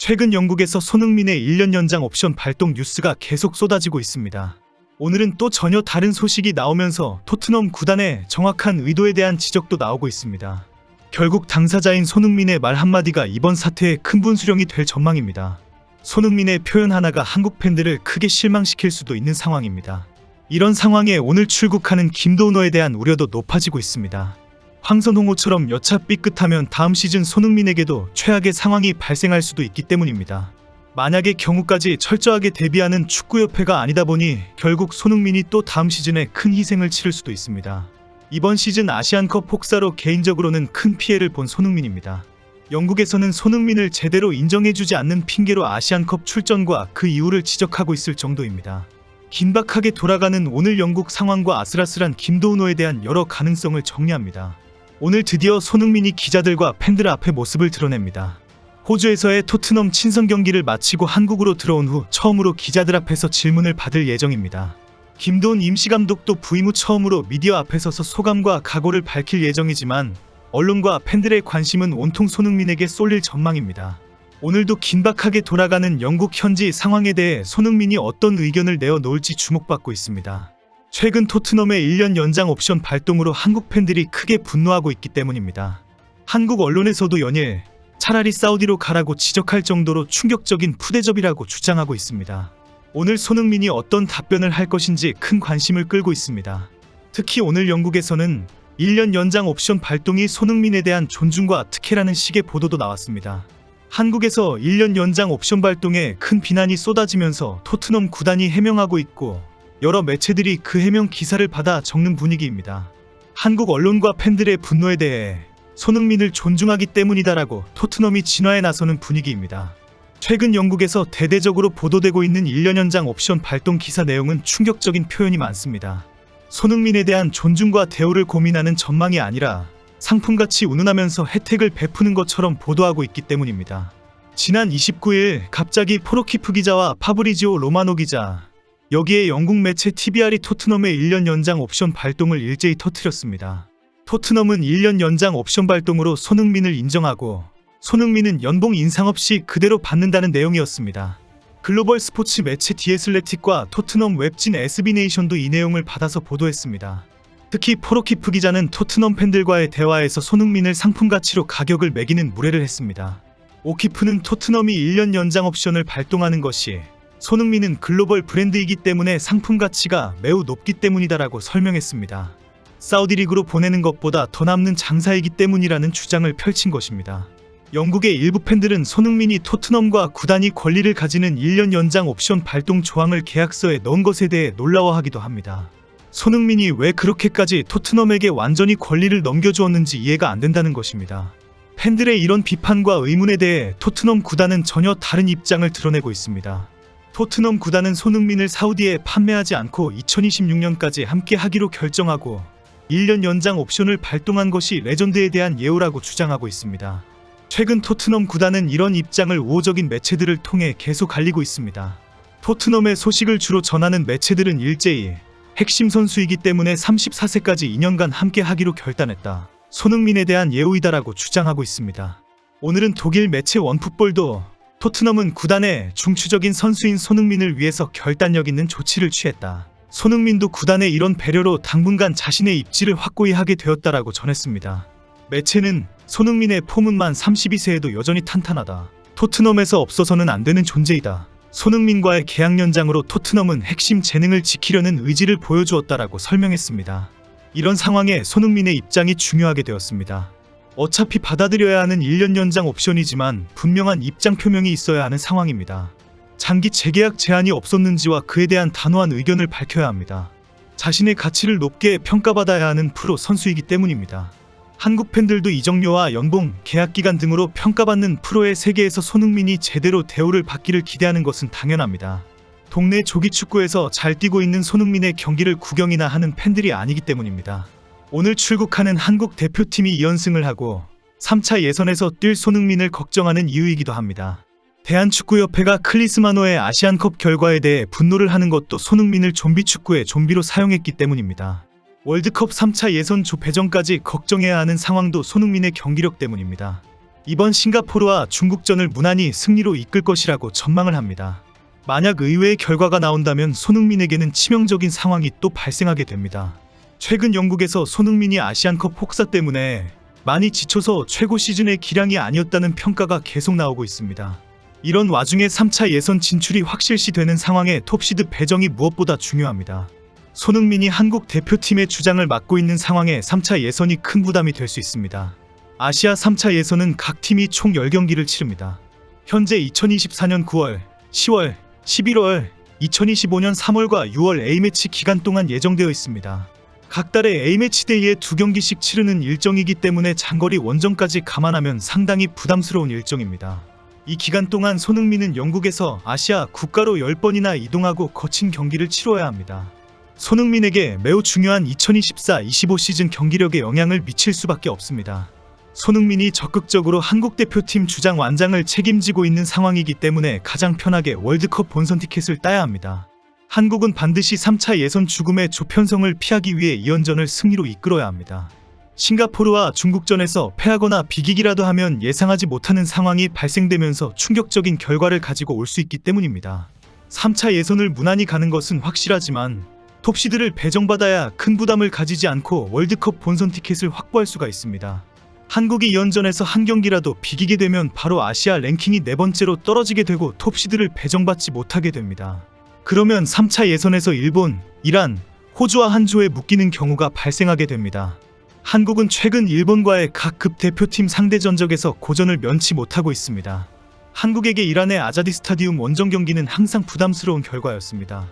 최근 영국에서 손흥민의 1년 연장 옵션 발동 뉴스가 계속 쏟아지고 있습니다. 오늘은 또 전혀 다른 소식이 나오면서 토트넘 구단의 정확한 의도에 대한 지적도 나오고 있습니다. 결국 당사자인 손흥민의 말 한마디가 이번 사태의 큰 분수령이 될 전망입니다. 손흥민의 표현 하나가 한국 팬들을 크게 실망시킬 수도 있는 상황입니다. 이런 상황에 오늘 출국하는 김도훈어에 대한 우려도 높아지고 있습니다. 황선홍호처럼 여차 삐끗하면 다음 시즌 손흥민에게도 최악의 상황이 발생할 수도 있기 때문입니다. 만약의 경우까지 철저하게 대비하는 축구협회가 아니다 보니 결국 손흥민이 또 다음 시즌에 큰 희생을 치를 수도 있습니다. 이번 시즌 아시안컵 폭사로 개인적으로는 큰 피해를 본 손흥민입니다. 영국에서는 손흥민을 제대로 인정해주지 않는 핑계로 아시안컵 출전과 그 이유를 지적하고 있을 정도입니다. 긴박하게 돌아가는 오늘 영국 상황과 아슬아슬한 김도훈호에 대한 여러 가능성을 정리합니다. 오늘 드디어 손흥민이 기자들과 팬들 앞에 모습을 드러냅니다. 호주에서의 토트넘 친선 경기를 마치고 한국으로 들어온 후 처음으로 기자들 앞에서 질문을 받을 예정입니다. 김도훈 임시감독도 부임 후 처음으로 미디어 앞에 서서 소감과 각오를 밝힐 예정이지만 언론과 팬들의 관심은 온통 손흥민에게 쏠릴 전망입니다. 오늘도 긴박하게 돌아가는 영국 현지 상황에 대해 손흥민이 어떤 의견을 내어놓을지 주목받고 있습니다. 최근 토트넘의 1년 연장 옵션 발동으로 한국 팬들이 크게 분노하고 있기 때문입니다. 한국 언론에서도 연일 차라리 사우디로 가라고 지적할 정도로 충격적인 푸대접이라고 주장하고 있습니다. 오늘 손흥민이 어떤 답변을 할 것인지 큰 관심을 끌고 있습니다. 특히 오늘 영국에서는 1년 연장 옵션 발동이 손흥민에 대한 존중과 특혜라는 식의 보도도 나왔습니다. 한국에서 1년 연장 옵션 발동에 큰 비난이 쏟아지면서 토트넘 구단이 해명하고 있고 여러 매체들이 그 해명 기사를 받아 적는 분위기입니다. 한국 언론과 팬들의 분노에 대해 손흥민을 존중하기 때문이다라고 토트넘이 진화에 나서는 분위기입니다. 최근 영국에서 대대적으로 보도되고 있는 1년 연장 옵션 발동 기사 내용은 충격적인 표현이 많습니다. 손흥민에 대한 존중과 대우를 고민하는 전망이 아니라 상품같이 운운하면서 혜택을 베푸는 것처럼 보도하고 있기 때문입니다. 지난 29일 갑자기 포로키프 기자와 파브리지오 로마노 기자, 여기에 영국 매체 TVR이 토트넘의 1년 연장 옵션 발동을 일제히 터뜨렸습니다. 토트넘은 1년 연장 옵션 발동으로 손흥민을 인정하고 손흥민은 연봉 인상 없이 그대로 받는다는 내용이었습니다. 글로벌 스포츠 매체 디애슬레틱과 토트넘 웹진 SB네이션도 이 내용을 받아서 보도했습니다. 특히 포로키프 기자는 토트넘 팬들과의 대화에서 손흥민을 상품 가치로 가격을 매기는 무례를 했습니다. 오키프는 토트넘이 1년 연장 옵션을 발동하는 것이 손흥민은 글로벌 브랜드이기 때문에 상품 가치가 매우 높기 때문이다라고 설명했습니다. 사우디 리그로 보내는 것보다 더 남는 장사이기 때문이라는 주장을 펼친 것입니다. 영국의 일부 팬들은 손흥민이 토트넘과 구단이 권리를 가지는 1년 연장 옵션 발동 조항을 계약서에 넣은 것에 대해 놀라워하기도 합니다. 손흥민이 왜 그렇게까지 토트넘에게 완전히 권리를 넘겨주었는지 이해가 안 된다는 것입니다. 팬들의 이런 비판과 의문에 대해 토트넘 구단은 전혀 다른 입장을 드러내고 있습니다. 토트넘 구단은 손흥민을 사우디에 판매하지 않고 2026년까지 함께 하기로 결정하고 1년 연장 옵션을 발동한 것이 레전드에 대한 예우라고 주장하고 있습니다. 최근 토트넘 구단은 이런 입장을 우호적인 매체들을 통해 계속 알리고 있습니다. 토트넘의 소식을 주로 전하는 매체들은 일제히 핵심 선수이기 때문에 34세까지 2년간 함께 하기로 결단했다, 손흥민에 대한 예우이다라고 주장하고 있습니다. 오늘은 독일 매체 원풋볼도 토트넘은 구단의 중추적인 선수인 손흥민을 위해서 결단력 있는 조치를 취했다, 손흥민도 구단의 이런 배려로 당분간 자신의 입지를 확고히 하게 되었다라고 전했습니다. 매체는 손흥민의 폼은 만 32세에도 여전히 탄탄하다, 토트넘에서 없어서는 안 되는 존재이다, 손흥민과의 계약 연장으로 토트넘은 핵심 재능을 지키려는 의지를 보여주었다라고 설명했습니다. 이런 상황에 손흥민의 입장이 중요하게 되었습니다. 어차피 받아들여야 하는 1년 연장 옵션이지만 분명한 입장 표명이 있어야 하는 상황입니다. 장기 재계약 제한이 없었는지와 그에 대한 단호한 의견을 밝혀야 합니다. 자신의 가치를 높게 평가받아야 하는 프로 선수이기 때문입니다. 한국 팬들도 이적료와 연봉, 계약기간 등으로 평가받는 프로의 세계에서 손흥민이 제대로 대우를 받기를 기대하는 것은 당연합니다. 동네 조기축구에서 잘 뛰고 있는 손흥민의 경기를 구경이나 하는 팬들이 아니기 때문입니다. 오늘 출국하는 한국 대표팀이 2연승을 하고 3차 예선에서 뛸 손흥민을 걱정하는 이유이기도 합니다. 대한축구협회가 클리스마노의 아시안컵 결과에 대해 분노를 하는 것도 손흥민을 좀비축구의 좀비로 사용했기 때문입니다. 월드컵 3차 예선 조 배정까지 걱정해야 하는 상황도 손흥민의 경기력 때문입니다. 이번 싱가포르와 중국전을 무난히 승리로 이끌 것이라고 전망을 합니다. 만약 의외의 결과가 나온다면 손흥민에게는 치명적인 상황이 또 발생하게 됩니다. 최근 영국에서 손흥민이 아시안컵 혹사 때문에 많이 지쳐서 최고 시즌의 기량이 아니었다는 평가가 계속 나오고 있습니다. 이런 와중에 3차 예선 진출이 확실시되는 상황에 톱시드 배정이 무엇보다 중요합니다. 손흥민이 한국 대표팀의 주장을 맡고 있는 상황에 3차 예선이 큰 부담이 될 수 있습니다. 아시아 3차 예선은 각 팀이 총 10경기를 치릅니다. 현재 2024년 9월, 10월, 11월, 2025년 3월과 6월 A매치 기간 동안 예정되어 있습니다. 각 달의 A매치 데이에 2경기씩 치르는 일정이기 때문에 장거리 원정까지 감안하면 상당히 부담스러운 일정입니다. 이 기간 동안 손흥민은 영국에서 아시아 국가로 10번이나 이동하고 거친 경기를 치러야 합니다. 손흥민에게 매우 중요한 2024-25 시즌 경기력에 영향을 미칠 수밖에 없습니다. 손흥민이 적극적으로 한국 대표팀 주장 완장을 책임지고 있는 상황이기 때문에 가장 편하게 월드컵 본선 티켓을 따야 합니다. 한국은 반드시 3차 예선 죽음의 조편성을 피하기 위해 2연전을 승리로 이끌어야 합니다. 싱가포르와 중국전에서 패하거나 비기기라도 하면 예상하지 못하는 상황이 발생되면서 충격적인 결과를 가지고 올 수 있기 때문입니다. 3차 예선을 무난히 가는 것은 확실하지만 톱시드를 배정받아야 큰 부담을 가지지 않고 월드컵 본선 티켓을 확보할 수가 있습니다. 한국이 2연전에서 한 경기라도 비기게 되면 바로 아시아 랭킹이 4번째로 떨어지게 되고 톱시드를 배정받지 못하게 됩니다. 그러면 3차 예선에서 일본, 이란, 호주와 한 조에 묶이는 경우가 발생하게 됩니다. 한국은 최근 일본과의 각 급 대표팀 상대 전적에서 고전을 면치 못하고 있습니다. 한국에게 이란의 아자디 스타디움 원정 경기는 항상 부담스러운 결과였습니다.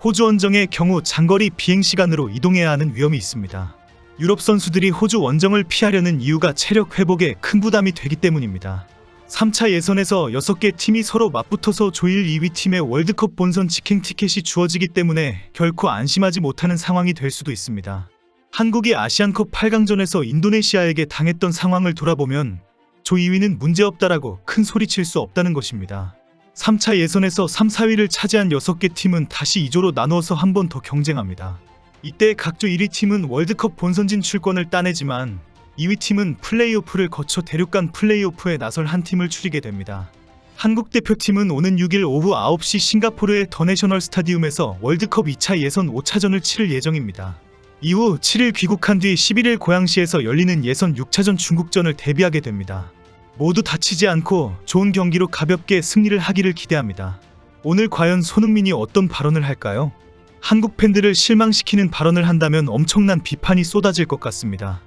호주 원정의 경우 장거리 비행시간으로 이동해야 하는 위험이 있습니다. 유럽 선수들이 호주 원정을 피하려는 이유가 체력 회복에 큰 부담이 되기 때문입니다. 3차 예선에서 6개 팀이 서로 맞붙어서 조일 2위 팀의 월드컵 본선 직행 티켓이 주어지기 때문에 결코 안심하지 못하는 상황이 될 수도 있습니다. 한국이 아시안컵 8강전에서 인도네시아에게 당했던 상황을 돌아보면 조 2위는 문제없다라고 큰 소리칠 수 없다는 것입니다. 3차 예선에서 3, 4위를 차지한 6개 팀은 다시 2조로 나누어서 한 번 더 경쟁합니다. 이때 각조 1위 팀은 월드컵 본선 진출권을 따내지만 2위 팀은 플레이오프를 거쳐 대륙간 플레이오프에 나설 한 팀을 추리게 됩니다. 한국 대표팀은 오는 6일 오후 9시 싱가포르의 더 내셔널 스타디움에서 월드컵 2차 예선 5차전을 치를 예정입니다. 이후 7일 귀국한 뒤 11일 고양시에서 열리는 예선 6차전 중국전을 대비하게 됩니다. 모두 다치지 않고 좋은 경기로 가볍게 승리를 하기를 기대합니다. 오늘 과연 손흥민이 어떤 발언을 할까요? 한국 팬들을 실망시키는 발언을 한다면 엄청난 비판이 쏟아질 것 같습니다.